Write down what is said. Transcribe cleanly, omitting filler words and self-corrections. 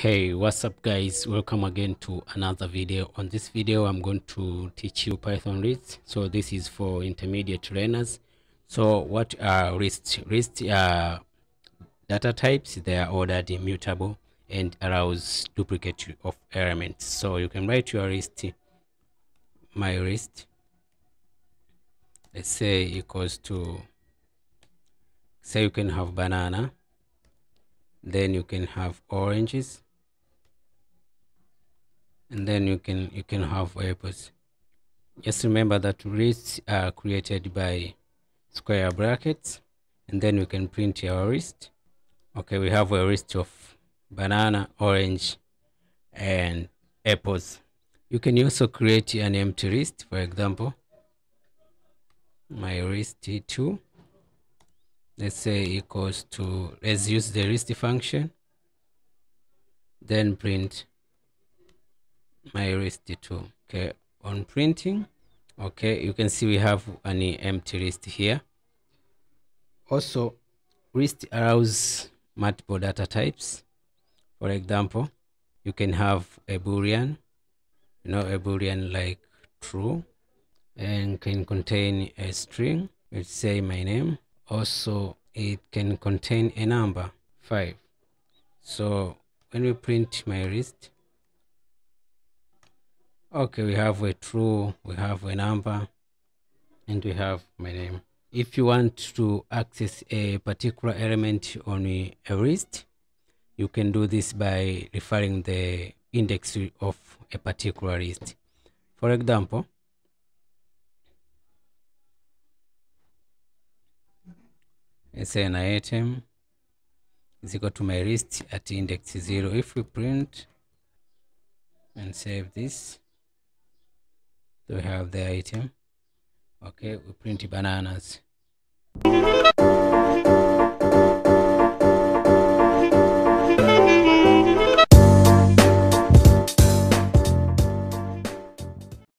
Hey, what's up guys? Welcome again to another video. On this video I'm going to teach you Python REST. So this is for intermediate learners. So what are REST data types. They are ordered, immutable, and allows duplicate of elements. So you can write your REST, my REST, let's say equals to, say you can have banana, then you can have oranges, and then you can have apples. Just remember that lists are created by square brackets, and then we can print our list. Okay, we have a list of banana, orange, and apples. You can also create an empty list. For example, my list 2, let's say equals to, let's use the list function, then print my list 2. Okay, on printing, okay, you can see we have an empty list here. Also, REST allows multiple data types. For example, you can have a boolean, a boolean like true, and can contain a string, let's say my name. Also, it can contain a number 5. So when we print my list, okay, we have a true, we have a number, and we have my name. If you want to access a particular element on a list, you can do this by referring the index of a particular list. For example, let's say an item is equal to my list at index 0. If we print and save this, so we have the item. Okay, we print bananas.